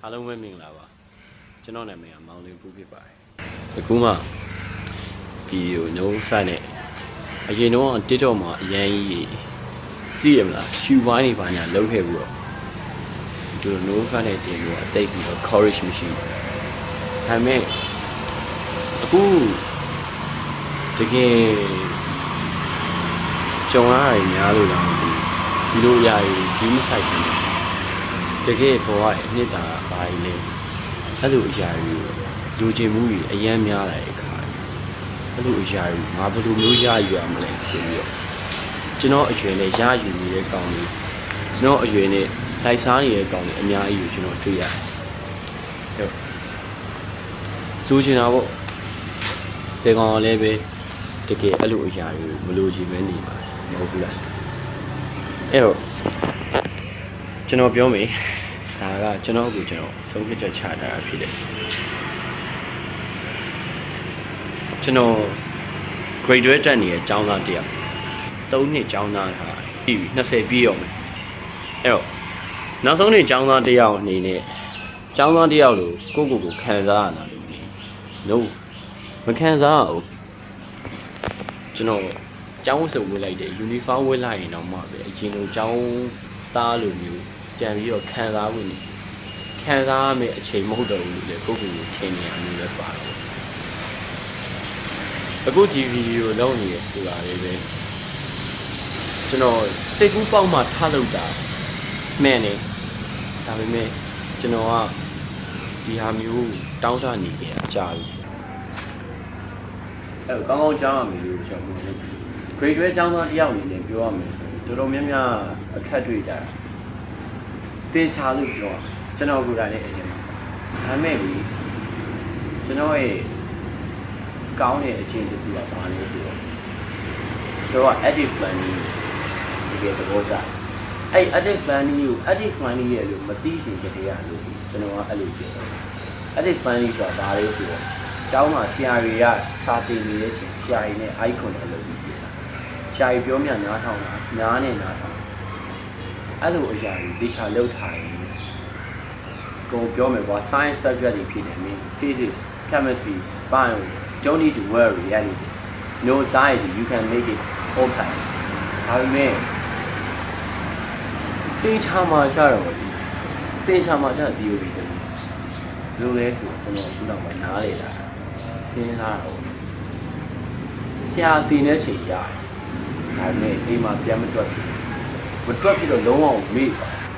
အားလုံးပဲမင်္ဂလာပါကျွန်တော်နာမည်ကမောင်လင်းပူဖြစ်ပါတယ်အခုမှဗီဒီယို no fan နဲ့အရင်တော့ TikTok မှာအရင်ကြီးကြည့်ရမလားရှူပိုင်းတွေပါညာလုပ်ခဲ့ပြီးတော့ဒီ no fan နဲ့တင်လို့အတိတ်ပြီးတော့ courage မရှိဘူးဒါပေမဲ့အခုတကယ်ကြုံရရင်များလို့လားဒီလိုအရာတွေဒီမဆိုင်ဘူးတကယ်ဘဝရဲ့အနှစ်သာရဘာလဲအဲ့လိုအရာတွေလူချင်းမှုတွေအယမ်းများတဲ့အခါအဲ့လိုအရာတွေငါဘယ်လိုမျိုးရယူရမလဲဆိုပြီးတော့ကျွန်တော်အရွယ်နဲ့ရယူနေတဲ့ကောင်တွေကျွန်တော်အရွယ်နဲ့လိုက်စားနေတဲ့ကောင်တွေအများကြီးကိုကျွန်တော်တွေ့ရတယ်ဟုတ်လူချင်းတာပေါ့ဒီကောင်လည်းပဲတကယ်အဲ့လိုအရာတွေမလိုချင်မဲနေပါမဟုတ်ဘူးလားအဲ့တော့ကျွန်တော်ပြောမယ်ဒါကကျွန်တော်အခုကျွန်တော်ဆုံးဖြတ်ချက်ချတာဖြစ်တယ်ကျွန်တော် grade 12တက်နေတဲ့အကြောင်းသားတယောက်3နှစ်ကျောင်းသားဟာပြီး20ပြည့်ရောက်မယ်အဲ့တော့နောက်ဆုံးနှစ်ကျောင်းသားတယောက်အနေနဲ့ကျောင်းသားတယောက်လို့ကိုခံစားရတာလို့ no မခံစားအောင်ကျွန်တော်ကျောင်းစုံဝတ်လိုက်တယ် uniform ဝတ်လိုက်ရင်တော့မှပဲအရင်လိုကျောင်းသားလိုမျိုးပြန်ပြီးတော့ခံစားဝင်ခံစားရမယ့်အချိန်မဟုတ်တော့ဘူးလေကိုထင်နေရမျိုးလည်းပါတယ်အခုဒီဗီဒီယိုလုံးနေရဆိုတာလေးပဲကျွန်တော်စိတ်ကူးပေါက်မှထားလို့တာမှန်နေဒါပေမဲ့ကျွန်တော်ကဒီဟာမျိုးတောင်းတနေကြတာကြားပြီအဲ့ကောင်းကောင်းကြားရမယ်လို့ကျွန်တော် grade 12ကျောင်းသားတယောက်အနေနဲ့ပြောရမယ်ဆိုရင်တော်တော်များများအခက်တွေ့ကြတာတင်ချလို့ပြောကျွန်တော်ကိုယ်တိုင်လည်းအရင်မှာဒါမဲ့ပြီကျွန်တော်ရဲ့ကောင်းတဲ့အချင်းတစ်ခုကဘာလဲဆိုတော့ကျွန်တော်က active learning ဒီကေတော့ကြာအဲ့ active learning ကို active learning ရဲ့လို့မသိချင်ကြတဲ့ရလို့ကျွန်တော်ကအဲ့လိုပြော active learning ဆိုတာဘာလဲဆိုတော့ကျောင်းမှာဆရာတွေကစာသင်နေတဲ့ချိန်ဆရာတွေနဲ့ icon နဲ့လုပ်ပြီးပြင်တာဆရာကြီးပြောမြနားထောင်တာနားနဲ့နားထောင်အဲ့လိုအရာတွေတေချာလောက်ထားရင်ကိုပြောမယ်ကွာ science subject တွေဖြစ်နေတယ် physics chemistry bio don't need to worry anything no anxiety you can make it all pass ဒါပေမဲ့တေချာမှာချတော့တေချာမှာချ theory တယ်လို့လဲဆိုတော့ကျွန်တော်ခုနောက်မှာနားလေတာစဉ်းစားတော့ဆရာတင်တဲ့ချိန်ရတယ်ဒါပေမဲ့အိမ်မှာပြန်မတွက်ဘူးမတွက်ပြီးတော့လုံးဝမေ့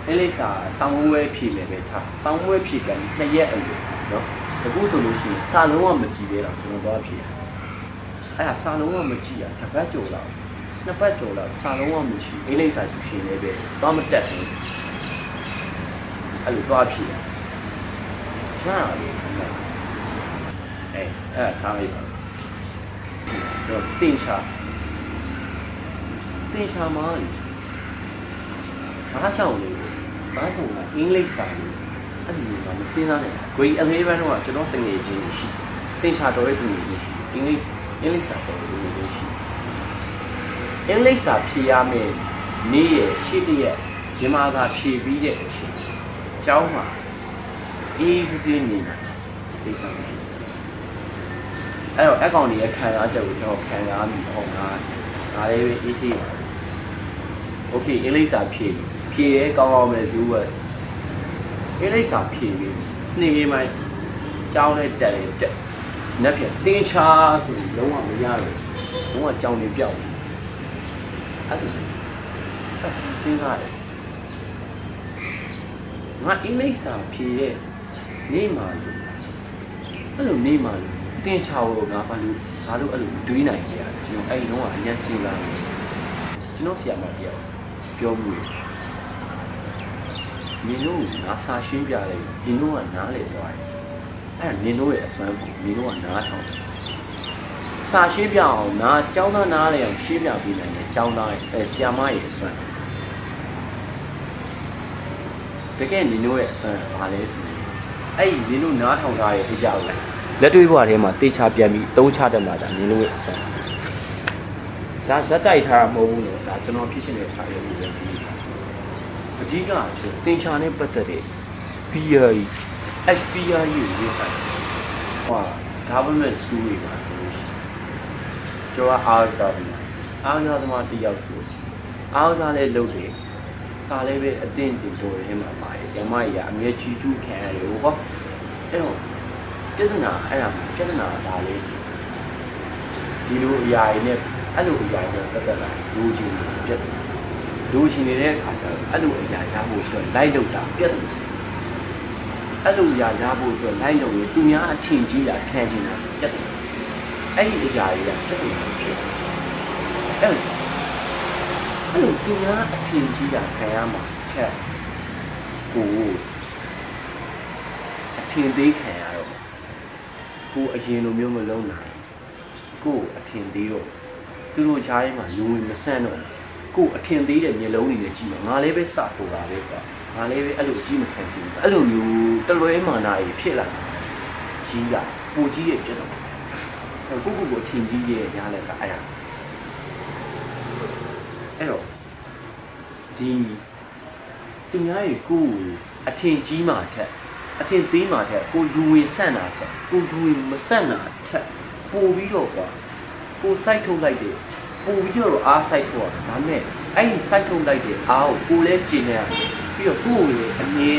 အဲ့လိစာဆောင်းဝဲဖြည့်မယ်ပဲထားဆောင်းဝဲဖြည့်ကန်2ရက်အဲ့လိုနော်အခုဆိုလို့ရှိရင်စာလုံးဝမကြည့်သေးတော့ကျွန်တော်သွားဖြည့်အဲ့ဒါစာလုံးဝမကြည့်ရတစ်ပတ်ကျော်လောက်နှစ်ပတ်ကျော်လောက်စာလုံးဝမကြည့်အဲ့လိစာကျူရှင်လည်းပဲသွားမတက်ဘူးအဲ့လိုသွားဖြည့်ရချားလေးအဲ့ထားလိုက်ပါကျွန်တော်တင်ချမှာဘာကြောင့်လဲအင်္ဂလိပ်စာလို့အဲ့ဒီမှာမစဉ်းစားနဲ့ grade 11တော့ကျွန်တော်တငယ်ချင်းရှိတင်ချတော်ရဲ့တငယ်ချင်းရှိအင်္ဂလိပ်စာတော်ရဲ့တငယ်ချင်းရှိအင်္ဂလိပ်စာဖြေရမယ်နေ့ရဲ့ရှေ့တရက်မြန်မာစာဖြေပြီးတဲ့အချိန်အကြောင်းမှာအေးစစ်စစ်နေတာဒီစားမရှိအဲ့တော့အကောင့်တွေရဲ့ခံစားချက်ကိုကျွန်တော်ခံစားမိအောင်ငါလေးပဲအေးစေးပါโอเคအင်္ဂလိပ်စာဖြေရဲကောင်းအောင်ပဲသူကအင်္ဂလိပ်စာဖြေပြီးနေ့ကြီးမှကြောင်းနဲ့တက်နက်ပြန်တင်းချာဆိုပြီးလုံးဝမရတော့လုံးဝကြောင်းနေပြောက်အဲ့ဒါစဉ်းစားတယ်ငါအင်္ဂလိပ်စာဖြေရဲ့နေ့မှလို့အဲ့လိုနေ့မှလို့တင်းချာကိုငါဘာလို့အဲ့လိုတွေးနိုင်ကြရတယ်ကျွန်တော်အဲ့ဒီတော့အရင်စဉ်းစားတယ်ကျွန်တော်ဆရာမတယောက်ပြောမှုနင်တို့ငါစာရှင်းပြလိုက်နင်တို့ကနားလေသွားတယ်အဲ့နင်တို့ရဲ့အစွမ်းကိုနင်တို့ကနားထောင်စာရှင်းပြအောင်နားကျောင်းသားနားလေအောင်ရှင်းပြပေးနိုင်တယ်ကျောင်းသားရဲ့ဆရာမရဲ့အစွမ်းတကယ်နင်တို့ရဲ့အစွမ်းဘာလဲဆိုအဲ့ဒီနင်တို့နားထောင်ထားတဲ့အရာကိုလက်တွေ့ဘဝထဲမှာတေချာပြန်ပြီးသုံးချတတ်လာတာနင်တို့ရဲ့အစွမ်းဒါဇက်တိုက်ထားတာမဟုတ်ဘူးလို့ဒါကျွန်တော်ဖြစ်ရှင်တဲ့စာရုပ်တွေပဲအဓိကတင်ချာနဲ့ပတ်သက်တဲ့ fear အဲ့ fear ကြီးကိုရေးဆိုင်ဟော government school တွေမှာဆိုလို့ရှိရင်ကျော်အားစားပြီးအားစားသမားတယောက်ဆိုအားစားလေးလုပ်တယ်စားလေးပဲအတင်းတင်တော်ရင်းမှာပါတယ်ဆရာမကြီးကအမြဲကြီးကျူးခံရတယ်ဟောအဲ့တော့ပြဿနာအဲ့ဒါပြဿနာဒါလေးစီဒီလိုအရာတွေနဲ့အဲ့လိုအရာတွေတက်တက်လာလူချင်းတွေပြဿနာလူချင်းနေတဲ့အခါကျတော့အဲ့လိုအရာရဖို့အတွက်လိုက်လုပ်တာပြဿနာအဲ့လိုအရာရဖို့အတွက်လိုက်လုပ်ရင်သူများအထင်ကြီးတာခံချင်တာပြဿနာအဲ့ဒီအရာတွေကပြဿနာဖြစ်အဲ့လိုသူများအထင်ကြီးတာခံရမှာချက်ကိုအထင်သေးခံရတော့ကိုအရင်လိုမျိုးမလုံးနိုင်ကိုအထင်သေးတော့သူတို့ချားထဲမှာလူဝင်မဆန့်တော့ကိုအထင်သေးတဲ့မျိုးလုံးတွေနဲ့ကြည့်မှာငါလည်းပဲစပို့တာပဲကွာငါလည်းပဲအဲ့လိုအကြည့်မခံဘူးအဲ့လိုမျိုးတလွဲမာနာကြီးဖြစ်လာကြီးတာပူကြီးရဲ့ပြတော့ကိုအထင်ကြီးရဲ့ညားလက်ကအဲ့တော့ဒီသူများရဲ့ကိုအထင်ကြီးမှထက်အထင်သေးမှထက်ကိုလူဝင်ဆန့်တာထက်ကိုလူဝင်မဆန့်တာထက်ပို့ပြီးတော့ကွာကိုစိုက်ထုတ်လိုက်တယ်ပို့ပြီးတော့အားစိုက်ထုတ်ရတာဒါနဲ့အဲ့ဒီစိုက်ထုတ်လိုက်တဲ့အားကိုကိုလည်းကျင်နေရပြီးတော့ကိုယ်လည်းအမြဲ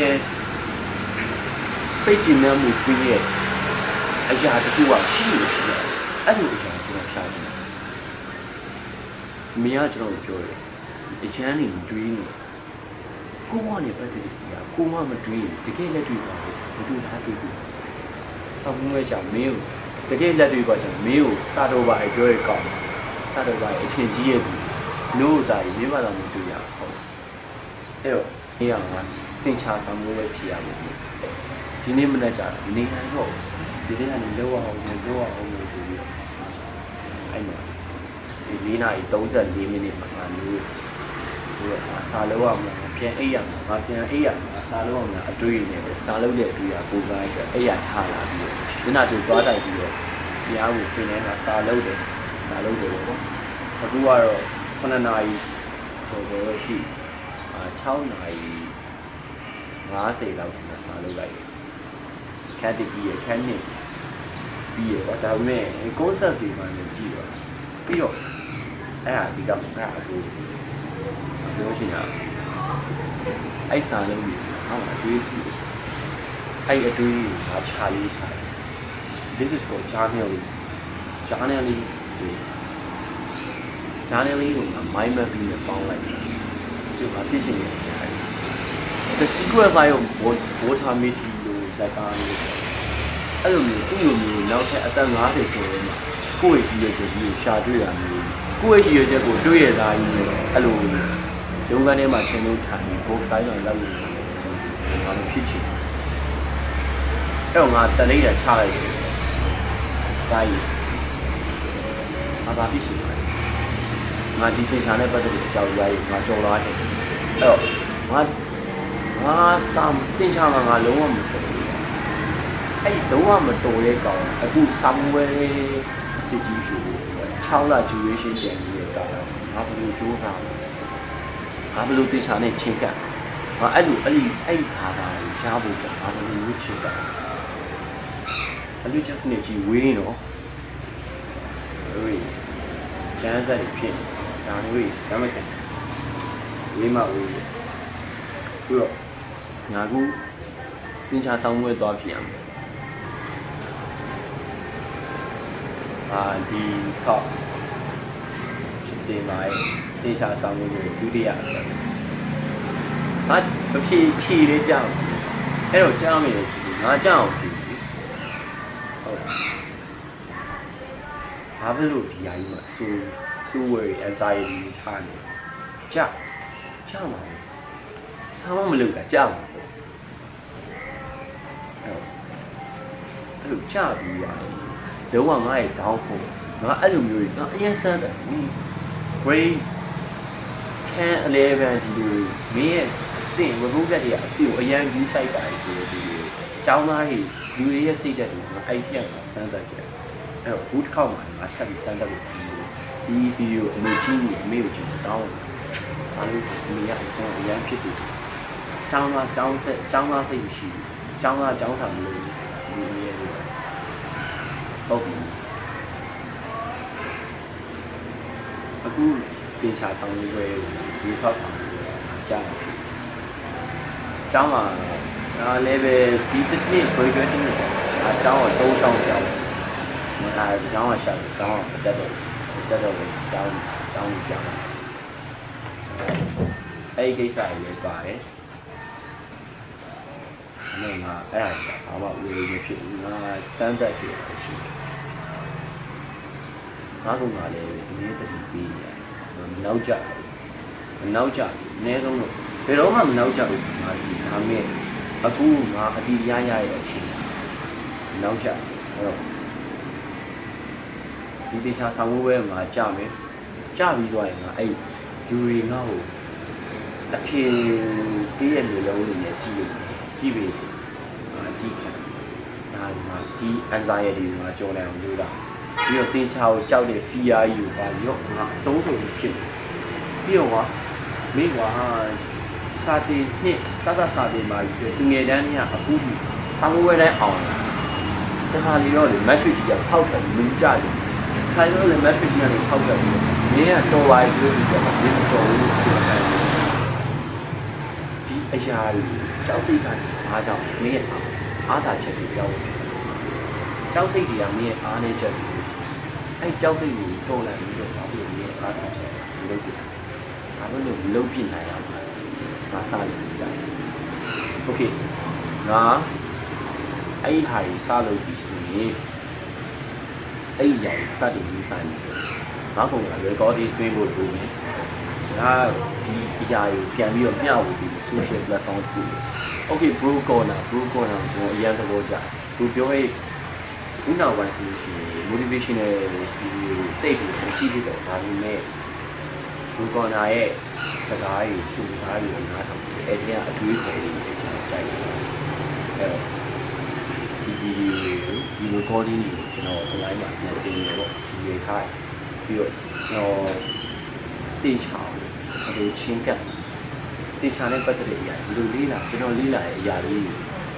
စိတ်ကျင်နေမှုပြီးရဲ့အရာတခုကရှိလို့ရှိတယ်အဲ့လိုအရာကျွန်တော်ရှာကြည့်မင်းကကျွန်တော်ပြောတယ်အချမ်းနေတွေးနေကိုမနဲ့ပတ်သက်ပြီးကိုမမတွေးတကယ်လက်တွေ့ပါလို့ဘယ်သူလားတွေးပြီးဆောင်းမွေးကြမင်းကိုတကယ်လက်တွေ့ပါချင်မင်းကိုစာတော်ပါအပြောရကောင်းစာတော်ပါအထင်ကြီးရဲ့သူနိုးသားကြီးမင်းမသာမတွေ့ရဟုတ်အဲ့တော့နေရာမှာတင်ချဆောင်မွေးပဲဖြစ်ရမယ်ဒီနေ့မနေ့ကျနေနိုင်တော့ဒီနေ့ကနေလောအောင်ဆိုပြီးအဲ့မှာဒီ4 နာရီ 34 မိနစ်မှာငါမျိုးစာလုံးအောင်ပြန်အိပ်ရမှာငါပြန်အိပ်ရမှာစာလုံးအောင်အတွေးနေတယ်စာလုံးတဲ့အတွေးကပိုကားအတွက်အိပ်ရထားလာပြီးတော့ဒီနာတူသွားတိုက်ပြီးတော့တရားကိုပြင်နေတာစာလုံးတယ်ပေါ့အခုကတော့9 နာရီကျော်ရှိ6 နာရီ 50လောက်ဒီမှာစာလုံးလိုက်ခက်တပြီးရခက်နေပြီးရတော့ဒါပေမဲ့ကိုယ်ဆက်ပြီးမှလည်းကြည့်တော့ပြီးတော့အဲ့ဒါဒီကအခုပြောရှင်ရအဲ့စာလုံးကြီးဟောအတွေးအဲ့အတွေးငါချလေးထားတယ် This is for journal လေးကိုငါ mind map ပြီးပေါင်းလိုက်ဒီမှာဖြစ်ချင်တယ်ကြားတယ် The secret file water meter လို့ဇာတ်ကားလေးအဲ့လိုမျိုးသူ့လိုမျိုးနောက်ထပ်အသက်50ကျော်မှာကိုယ့်ရဲ့ရည်ရွယ်ချက်ကြီးကိုရှာတွေ့ရမျိုးကိုယ့်ရဲ့ရည်ရွယ်ချက်ကိုတွေ့ရတာကြီးအဲ့လိုရုံးခန်းထဲမှာချင်းလို့ထိုင်ပြီး boss တိုင်းတော့လောက်လို့ငါတို့ဖြစ်ချင်အဲ့တော့ငါတလေးရချလိုက်တယ်စာရေးဘာဖြစ်ချင်လဲငါဒီသင်္ချာနဲ့ပတ်သက်တဲ့အကြောင်းအရာကြီးငါကြော်လာတယ်အဲ့တော့ငါစာသင်္ချာမှာငါလုံးဝမတော်ဘူးအဲ့ဒီလုံးဝမတော်တဲ့ကောင်အခုစာမွေးအစစ်ကြီးဖြစ်6 လ duration ကျန်နေတဲ့ကောင်ငါဘယ်လိုကြိုးစားလဲငါဘယ်လိုသင်္ချာနဲ့ချင်းကပ်ငါအဲ့ဘာသာကိုကြားဖို့ငါဘယ်လိုချင်းကပ်အဲ့လိုချက်စနေကြီးဝေးနော်ကျန်းစာဖြစ်ဒါမျိုးဒါမှမဟုတ်ဝေးမှဝေးပြီးတော့ငါကူတင်ချာဆောင်ဝဲသွားပြန်ဒီတော့စတင်ပါတင်ချာဆောင်ဝဲဒုတိယဖြီလေးကြောက်အဲ့တော့ကြောက်မယ်ငါကြောက်ဘာဖြစ်လို့ဒီအရာကြီးမှာစူဝယ် anxiety ထားနေကြောက်မှာဆာမမလုပ်တာကြောက်မှာပေါ့အဲ့လိုကြောက်ပြီးရတယ်လုံးဝငါ့ရဲ့ downfall ငါအဲ့လိုမျိုးငါအရင်စမ်းတယ် grade 10 11ဒီလိုမင်းရဲ့အဆင့်ဝဘုတ်တက်တွေကအဆင့်ကိုအရင်ကြီးစိုက်တာဆိုတော့ဒီကျောင်းသားတွေလူတွေရဲ့စိတ်ဓာတ်တွေအဲ့ဒီကစမ်းတတ်တယ်အဲ့တော့ဘူးတစ်ခေါက်မှာငါဆက်ပြီးစမ်းတတ်လို့ဒီဗီဒီယိုအမေကြီးအမေကိုကျွန်တော်တောင်းတယ်အားလုံးအမေကအကျွန်တော်အရင်ဖြစ်စီ ကျောင်းသားစိတ်မရှိဘူးကျောင်းသားကျောင်းဆောင်လို့ဒီနေ့ဟုတ်ပြီအခုတင်ချာဆောင်ရွက်ဒီဖောက်ဆောင်ကြားကျောင်းမှာလည်းပဲဒီတစ်နှစ်ဘယ်ရွယ်တစ်နှစ်ကျောင်းတော့3ဆောင်ကျောင်းကျောင်းကရှာကျောင်းကတက်တော့ကျောင်းပြောင်းအဲ့ဒီကိစ္စတွေပါတယ်။အဲ့မှာအဲ့ဒါဘာမှဝေးနေဖြစ်ဘူး။ငါစမ်းတက်ဖြစ်ရှိတယ်။ငါကလည်းဒီနေ့တတိပြီးရတယ်။မနောက်ကြဘူး။အနည်းဆုံးတော့ဘယ်တော့မှမနောက်ကြဘူးဆိုတော့ဒါမဲ့အခုငါအတီးရရရဲ့အချိန်နောက်ကြအဲ့တော့ဒီတေချာဆောင်ဝဲမှာကြာမယ်ကြာပြီးသွားရင်ငါအဲ့ဒူရီငါ့ကိုအထင်တည့်ရဲ့မျိုးလုံးနဲ့ကြည့်ပြီဆိုကြည့်ခံဒါမှဒီ anxiety တွေမှာကြော်နေအောင်လုပ်တာပြီးတော့တင်ချာကိုကြောက်တဲ့ fear ကြီးကိုပါရော့ငါအဆုံးစုံဖြစ်ပြီးတော့မိကွာစာတီနှစ်စတင်มาပြီးသူငယ်တန်းကြီးကအခုထိဆောင်းဝဲတိုင်းအောင်တခါလီတော့လေ message ကြီးကဖောက်တယ်လူကြတယ်ခိုင်လို့လေ message ကြီးကနေဖောက်တယ်မင်းကတော်ပါဆိုလို့ပြောတာမင်းတော်လို့ပြောတယ်ဒီအရာကြီးကြောက်စိတ်ကအားကြောင့်မင်းရဲ့အားသာချက်တွေပြောင်းတယ်ကြောက်စိတ်တွေကမင်းရဲ့အားနေချက်တွေအဲ့ကြောက်စိတ်တွေတော်လာပြီးတော့ဘာလို့မင်းရဲ့အားသာချက်တွေလုပ်ဖြစ်ဘာလို့လုပ်ပြနိုင်ရမှာငါစားလို့ရတယ်โอเคငါအဲ့ဒီဟာကြီးစားလို့ပြီးဆိုရင်အဲ့ဒီຢာစတင်ပြီးစားနေဆိုငါကောင်က recording တွင်းဖို့လိုမယ်ငါဒီအရာကိုပြန်ပြီးတော့မျှဝေပြီး social platform တစ်ခု okay bro corner ကိုကျွန်တော်အရင်သဘောကျသူပြောရေးခုနောက်ပိုင်းဆိုလို့ရှိရင် motivational video တိတ်ပြီးကြည့်ပြီးတော့ဒါပေမဲ့ bro corner ရဲ့စကားကြီးသူစကားကြီးကိုနားထောင်ပြီးအဲ့ဒီကအတွေးခေါ်လေးတွေကျွန်တော်ကြိုက်တယ်အဲ့တော့ဒီ recording ကိုကျွန်တော် online မှာပြန်တင်နေတော့ဒီရေခိုင်းပြီးတော့ကျွန်တော်တင်ချအောင်ဒီချင်းကတင်ချတဲ့ပတ်သက်တဲ့အရာဒီလိုလေးလာကျွန်တော်လေးလာတဲ့အရာလေး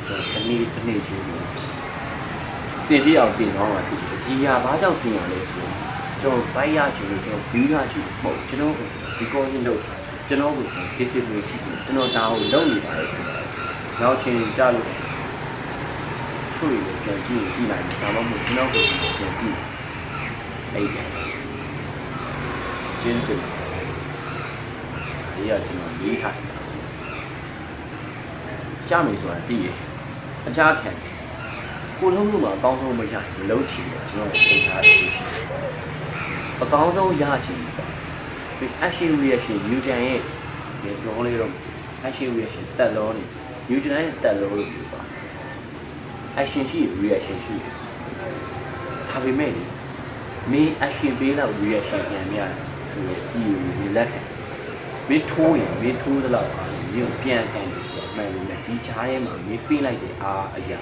ကျွန်တော်တစ်နေ့ချင်းတင်ပြအောင်တင်တော့မှာဒီဟာဘာကြောင့်တင်ရလဲဆိုတော့ကျွန်တော်ဘိုက်ရချင်လို့ကျွန်တော် view ရချင်ဟုတ်ကျွန်တော် recording လုပ်ကျွန်တော်ကို discipline ရှိတယ်ကျွန်တော်ဒါကိုလုပ်နေပါတယ်ဆိုတော့နောက်ချင်းကြားလို့ရှိချို့ရပြန်ကြည့်လိုက်ဒါမှမဟုတ်ကျွန်တော်ကိုပြန်ကြည့်အဲ့ဒါကျင်းတယ်ဒီကကျွန်တော်ရေးထားတယ်ကြားမယ်ဆိုတာသိတယ်အချားခံကိုလုံးလုံးမှာအကောင်းဆုံးမရဘူးလုံးချင်တယ်ကျွန်တော်သိထားတယ်အကောင်းဆုံးရချင်တယ်ဒီ action reaction Newton ရဲ့ဒီလောလေးတော့ action reaction တက်လောနေ Newton ရဲ့တက်လောလို့ပြောပါ action ရှိ reaction ရှိဒါပေမဲ့မင်း action ပေးတော့ reaction ပြန်ရဆိုတော့ဒီလက်ခံမင်းထိုးရင်မင်းထိုးတော့မင်းပြန်ဆောင်တယ်ဆိုတော့မှန်တယ်ဒီချားထဲမှာမင်းပေးလိုက်တဲ့အားအရာ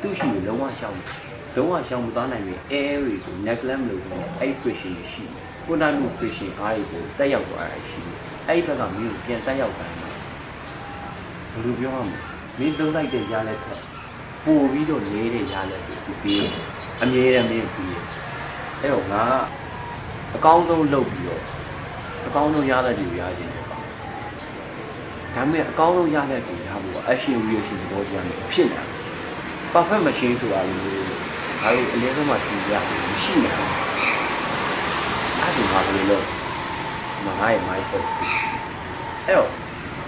သူ့ရှိကိုလုံးဝရှောင်မသွားနိုင်ဘူး air တွေကို neglect မလုပ်ဘူးအဲ့ friction ရှိခုနက friction အားတွေကိုတက်ရောက်သွားတာရှိအဲ့ဘက်ကမင်းပြန်တက်ရောက်တာဘယ်လိုပြောရမလဲမင်းလုံးလိုက်တဲ့ရလက်ထက်ပို့ပြီးတော့နေတဲ့ရလက်ကိုသူပေးအမြဲတမ်းမင်းပေးအဲ့တော့ငါအကောင်းဆုံးလုပ်ပြီးတော့အကောင်းဆုံးရလက်တွေရခြင်းတယ်ပေါ့ဒါပေမဲ့အကောင်းဆုံးရလက်တွေရဖို့ action reaction ဘောကြမ်းဖြစ်နေတာ perfect machine ဆိုတာလေဒါလို့အလေးဆုံးမှသင်ရမရှိနေဘူးအဲ့ဒီမှာလည်းလို့ငါရဲ့ mindset အဲ့တော့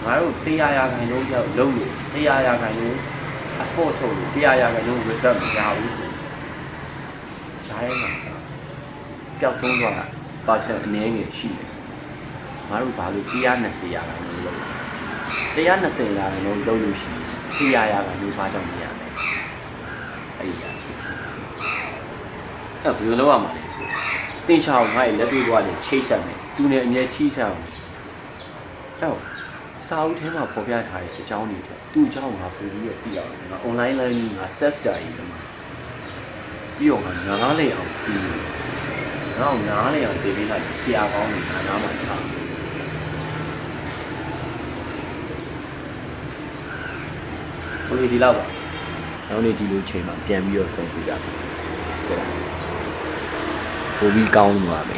ငါတို့တရားရခိုင်လုံးရောက်လုံးလို့တရားရခိုင်လုံး effort ထုတ်လို့တရားရခိုင်လုံး result မရဘူးဆိုဈာရဲမှာပျောက်ဆုံးသွားတာ person အနေငယ်ရှိတယ်ငါတို့ဘာလို့120ရခိုင်လုံးလုပ်120ရခိုင်လုံးလုပ်လို့ရှိရင်တရားရခိုင်လုံးဘာကြောင့်မရလဲအဲ့ဒီအဲ့ဘယ်လိုလုပ်ရမှာလဲဆိုတင်ချောင်းငါ့ရဲ့လက်တွေ့ဘဝနဲ့ချိတ်ဆက်မယ်သူနဲ့အမြဲချိဆက်အောင်အဲ့စာအုပ်ထဲမှာပေါ်ပြထားတဲ့အကြောင်းတွေသူ့အကြောင်းငါပို့ပြီးတော့သိအောင်ငါ online learning ငါ self study တွေမှာပြီးတော့ငါနားလေအောင်ပြီးငါ့နားလေအောင်တည်ပြီးလိုက်ဆရာကောင်းတွေနားမှာထား ဘယ်လိုဒီလောက်ပါ နောက်နေ့ဒီလိုချိန်မှာပြန်ပြီးတော့ဆုံပြကြတယ်တဲ့ပိုပြီးကောင်းမှာပဲ